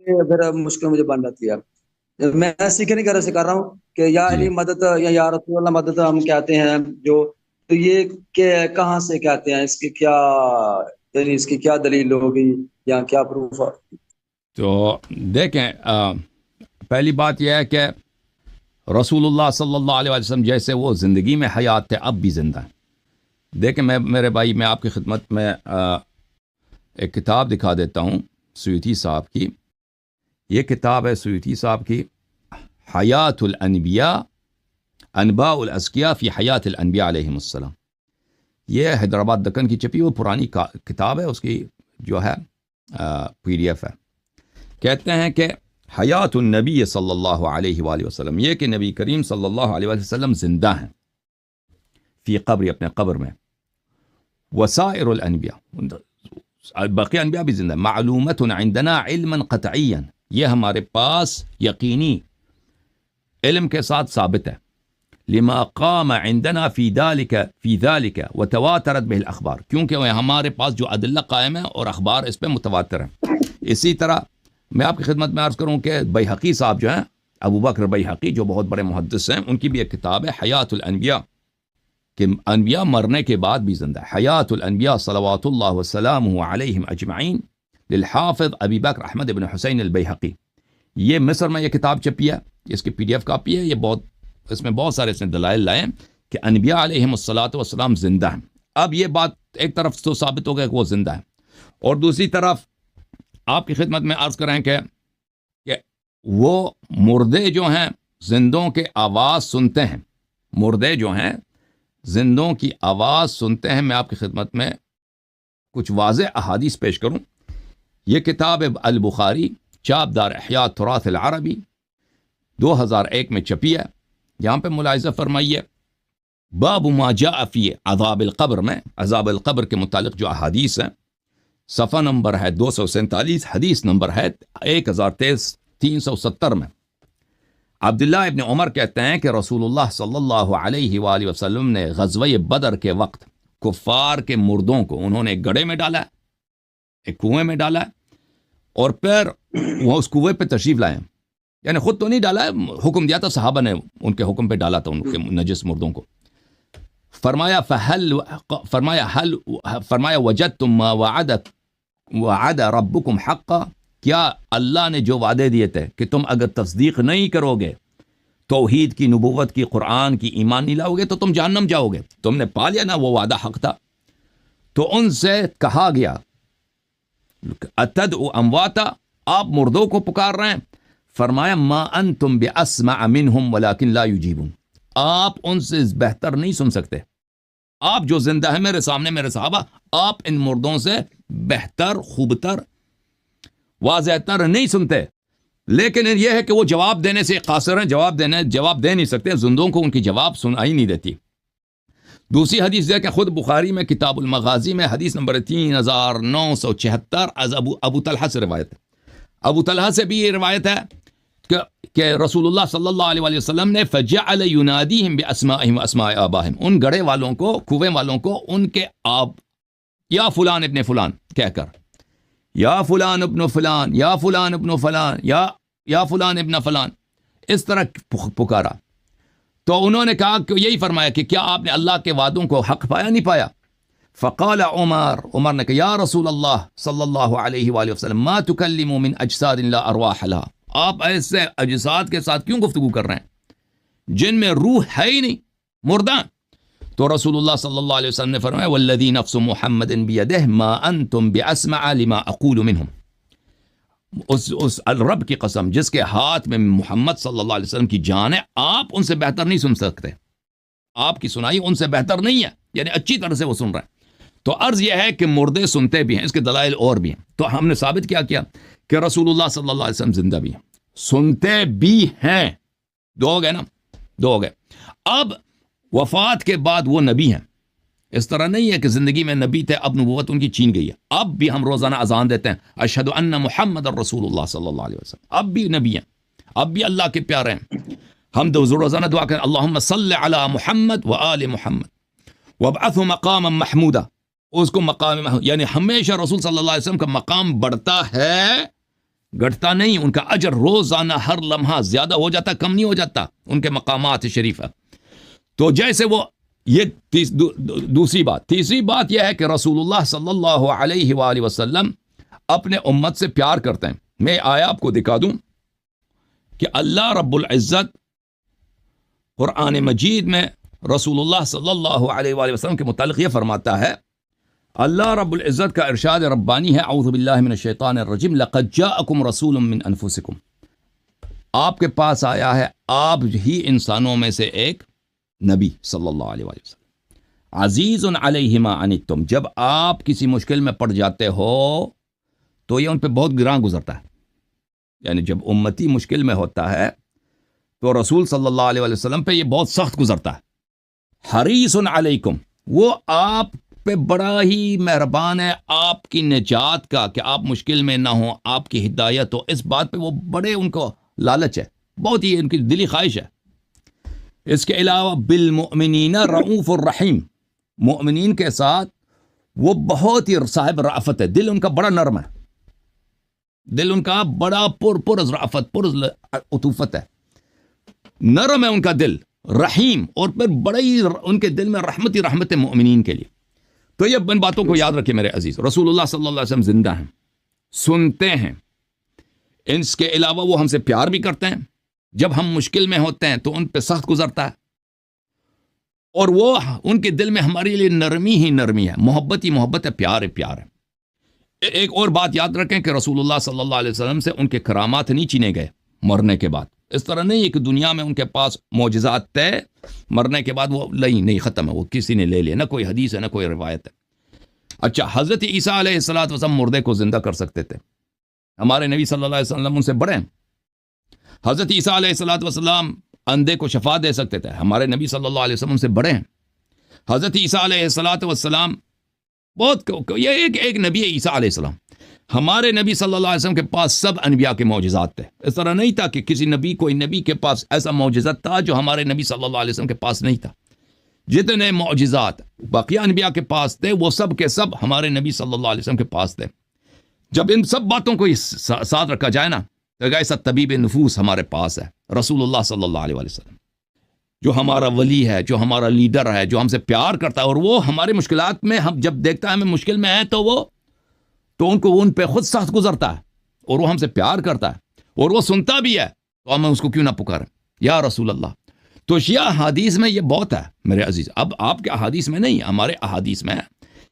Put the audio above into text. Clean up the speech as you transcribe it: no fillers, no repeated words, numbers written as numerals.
پھر مشکل مجھے بن جاتی ہے. میں سیکھنے کی غرض سے کر رہا ہوں کہ یا جی علی مدد یا رسول اللہ مدد ہم کہتے ہیں جو، تو یہ کہ کہاں سے کہتے ہیں، اس کی کیا یعنی اس کی کیا دلیل ہوگی یا کیا پروف؟ تو دیکھیں، پہلی بات یہ ہے کہ رسول اللہ صلی اللہ علیہ وسلم جیسے وہ زندگی میں حیات تھے اب بھی زندہ ہیں. دیکھیں میرے بھائی، میں آپ کی خدمت میں ایک کتاب دکھا دیتا ہوں سیوطی صاحب کی. یہ کتاب ہے سیوطی صاحب کی، حیات الانبیاء، انباء الازکیاء فی حیات الانبیاء علیہم السلام. یہ حیدرآباد دکن کی چھپی ہوئی پرانی کتاب ہے، اس کی جو ہے PDF ہے. کہتے ہیں کہ حیات النبی صلی اللہ علیہ وآلہ وسلم، یہ کہ نبی کریم صلی اللہ علیہ وآلہ وسلم زندہ ہیں فی قبر، اپنے قبر میں. وسائر الانبیاء، باقی انبیاء بھی زندہ. معلومت عندنا علما قطعیا، یہ ہمارے پاس یقینی علم کے ساتھ ثابت ہے. لما قام عندنا فی ذلك وتواترت به الاخبار، کیونکہ ہمارے پاس جو ادلہ قائم ہے اور اخبار اس پہ متواتر ہیں. اسی طرح میں آپ کی خدمت میں عرض کروں کہ بیہقی صاحب جو ہیں، ابو بکر بیہقی، جو بہت بڑے محدث ہیں، ان کی بھی ایک کتاب ہے حیات الانبیاء، کہ انبیاء مرنے کے بعد بھی زندہ. حیات الانبیاء صلوات اللہ وسلامہ علیہم اجمعین للحافظ ابی بکر احمد بن حسین البیہقی. یہ مصر میں یہ کتاب چھپی ہے، اس کی PDF کاپی ہے. یہ اس میں بہت سارے اس نے دلائل لائے ہیں کہ انبیاء علیہم الصلاۃ والسلام زندہ ہیں. اب یہ بات ایک طرف تو ثابت ہو گیا کہ وہ زندہ ہیں، اور دوسری طرف آپ کی خدمت میں عرض کریں کہ وہ مردے جو ہیں زندوں کے آواز سنتے ہیں. مردے جو ہیں زندوں کی آواز سنتے ہیں. میں آپ کی خدمت میں کچھ واضح احادیث پیش کروں. یہ کتاب البخاری، چاپ دار احیاء تراث العربی، 2001 میں چھپی ہے. یہاں پہ ملاحظہ فرمائیے، باب ما جاء فی عذاب القبر میں عذاب القبر کے متعلق جو احادیث ہیں، صفحہ نمبر ہے 247، حدیث نمبر ہے 1370 میں. عبداللہ ابن عمر کہتے ہیں کہ رسول اللہ صلی اللہ علیہ وآلہ وسلم نے غزوہ بدر کے وقت کفار کے مردوں کو انہوں نے ایک گڑھے میں ڈالا ہے، ایک کنویں میں ڈالا ہے، اور پھر وہ اس کنویں پہ تشریف لائے. یعنی خود تو نہیں ڈالا ہے، حکم دیا تھا، صحابہ نے ان کے حکم پہ ڈالا تھا ان کے نجس مردوں کو. فرمایا وجدتم ما وعد ربکم حقا، کیا اللہ نے جو وعدے دیے تھے کہ تم اگر تصدیق نہیں کرو گے، توحید کی، نبوت کی، قرآن کی، ایمان نہیں لاؤ گے تو تم جہنم جاؤ گے. تم نے پا لیا نا وہ وعدہ حق تھا. تو ان سے کہا گیا اتدعو امواتا، آپ مردوں کو پکار رہے ہیں. فرمایا ما انتم باسمع منہم ولکن لا یجیبون، آپ ان سے بہتر نہیں سن سکتے. آپ جو زندہ ہیں میرے سامنے، میرے صحابہ، آپ ان مردوں سے بہتر، خوبتر، واضح تر نہیں سنتے. لیکن یہ ہے کہ وہ جواب دینے سے قاصر ہیں، جواب دے نہیں سکتے. زندوں کو ان کی جواب سنائی نہیں دیتی. دوسری حدیث ہے کہ خود بخاری میں کتاب المغازی میں حدیث نمبر 3976 از ابو طلحہ سے روایت ہے. ابو طلحہ سے بھی یہ روایت ہے کہ رسول اللہ صلی اللہ علیہ وآلہ وسلم نے فجعل ینادیہم باسمائہم واسماء آباہم، ان گڑھے والوں کو، کنویں والوں کو ان کے آب، یا فلان ابن فلان کہہ کر، یا فلان ابن فلان، یا فلان ابن فلان، یا فلان ابن فلان، اس طرح پکارا. تو انہوں نے کہا کہ یہی فرمایا کہ کیا آپ نے اللہ کے وعدوں کو حق پایا، نہیں پایا؟ فقال عمر نے کہا یا رسول اللہ صلی اللہ علیہ وآلہ وسلم ما تکلموا من اجساد لا ارواح لها، آپ ایسے اجساد کے ساتھ کیوں گفتگو کر رہے ہیں جن میں روح ہے ہی نہیں، مردہ. تو رسول اللہ صلی اللہ علیہ وسلم نے فرمایا والذی نفس محمد بیدہ ما انتم باسمع لما اقول منہم، اس رب کی قسم جس کے ہاتھ میں محمد صلی اللہ علیہ وسلم کی جان ہے، آپ ان سے بہتر نہیں سن سکتے. آپ کی سنائی ان سے بہتر نہیں ہے، یعنی اچھی طرح سے وہ سن رہے ہیں. تو عرض یہ ہے کہ مردے سنتے بھی ہیں، اس کے دلائل اور بھی ہیں. تو ہم نے ثابت کیا کہ رسول اللہ صلی اللہ علیہ وسلم زندہ بھی ہیں، سنتے بھی ہیں. دو ہو گئے نا، دو ہو گئے. اب وفات کے بعد وہ نبی ہیں. اس طرح نہیں ہے کہ زندگی میں نبی تھے اب نبوت ان کی چھین گئی ہے. اب بھی ہم روزانہ اذان دیتے ہیں اشہد ان محمد رسول اللہ صلی اللہ علیہ وسلم، اب بھی نبی ہیں، اب بھی اللہ کے پیارے ہیں. ہم روزانہ دعا کریں اللہم صلی علی محمد و آل محمد وابعثہ مقاما محمودا، اس کو مقام، یعنی ہمیشہ رسول صلی اللہ علیہ وسلم کا مقام بڑھتا ہے گھٹتا نہیں، ان کا اجر روزانہ ہر لمحہ زیادہ ہو جاتا، کم نہیں ہو جاتا، ان کے مقامات شریفہ. تو جیسے وہ یہ دوسری بات. تیسری بات یہ ہے کہ رسول اللہ صلی اللہ علیہ وآلہ وسلم اپنے امت سے پیار کرتے ہیں. میں آیا آپ کو دکھا دوں کہ اللہ رب العزت قرآن مجید میں رسول اللہ صلی اللہ علیہ وآلہ وسلم کے متعلق یہ فرماتا ہے. اللہ رب العزت کا ارشاد ربانی ہے، اعوذ باللہ من الشیطان الرجیم، لقد جاءکم رسول من انفسکم، آپ کے پاس آیا ہے آپ ہی انسانوں میں سے ایک نبی صلی اللہ علیہ وآلہ وسلم، عزیز علیہ ما عنتم، جب آپ کسی مشکل میں پڑ جاتے ہو تو یہ ان پہ بہت گراں گزرتا ہے. یعنی جب امتی مشکل میں ہوتا ہے تو رسول صلی اللہ علیہ وآلہ وسلم پہ یہ بہت سخت گزرتا ہے. حریص علیکم، وہ آپ پہ بڑا ہی مہربان ہے آپ کی نجات کا، کہ آپ مشکل میں نہ ہوں، آپ کی ہدایت ہو، اس بات پہ وہ بڑے ان کو لالچ ہے، بہت ہی ان کی دلی خواہش ہے. اس کے علاوہ بالمؤمنین رؤوف الرحیم، مؤمنین کے ساتھ وہ بہت ہی صاحب رأفت ہے، دل ان کا بڑا نرم ہے، دل ان کا بڑا پرز رأفت، پرز عطوفت ہے، نرم ہے ان کا دل، رحیم، اور پھر بڑا ہی ان کے دل میں رحمت ہی رحمت ہے مؤمنین کے لیے. تو یہ ان باتوں کو یاد رکھیں میرے عزیز. رسول اللہ صلی اللہ علیہ وسلم زندہ ہیں، سنتے ہیں، اس کے علاوہ وہ ہم سے پیار بھی کرتے ہیں. جب ہم مشکل میں ہوتے ہیں تو ان پہ سخت گزرتا ہے، اور وہ ان کے دل میں ہمارے لیے نرمی ہی نرمی ہے، محبت ہی محبت ہے، پیار ہی پیار ہے. ایک اور بات یاد رکھیں کہ رسول اللہ صلی اللہ علیہ وسلم سے ان کے کرامات نہیں چینے گئے مرنے کے بعد. اس طرح نہیں ہے کہ دنیا میں ان کے پاس معجزات طے، مرنے کے بعد وہ نہیں ختم ہے، وہ کسی نے لے لیا، نہ کوئی حدیث ہے نہ کوئی روایت ہے. اچھا، حضرت عیسیٰ علیہ السلام مردے کو زندہ کر سکتے تھے، ہمارے نبی صلی اللہ علیہ وسلم ان سے بڑے ہیں. حضرت عیسیٰ علیہ السلام اندھے کو شفا دے سکتے تھے، ہمارے نبی صلی اللہ علیہ وسلم سے بڑے ہیں. حضرت عیسیٰ علیہ السلام بہت یہ ایک نبی ہے عیسیٰ علیہ السلام. ہمارے نبی صلی اللہ علیہ وسلم کے پاس سب انبیاء کے معجزات تھے. اس طرح نہیں تھا کہ کوئی نبی کے پاس ایسا معجزات تھا جو ہمارے نبی صلی اللہ علیہ وسلم کے پاس نہیں تھا. جتنے معجزات باقی انبیاء کے پاس تھے وہ سب کے سب ہمارے نبی صلی اللہ علیہ وسلم کے پاس تھے. جب ان سب باتوں کو ساتھ رکھا جائے نا تو ایسا طبیب نفوس ہمارے پاس ہے، رسول اللہ صلی اللہ علیہ وسلم، جو ہمارا ولی ہے، جو ہمارا لیڈر ہے، جو ہم سے پیار کرتا ہے، اور وہ ہماری مشکلات میں ہم جب دیکھتا ہے ہمیں مشکل میں ہے تو ان پہ خود سخت گزرتا ہے، اور وہ ہم سے پیار کرتا ہے، اور وہ سنتا بھی ہے، تو ہمیں اس کو کیوں نہ پکاریں یا رسول اللہ. تو شیعہ احادیث میں یہ بہت ہے میرے عزیز. اب آپ کے احادیث میں نہیں، ہمارے احادیث میں ہے.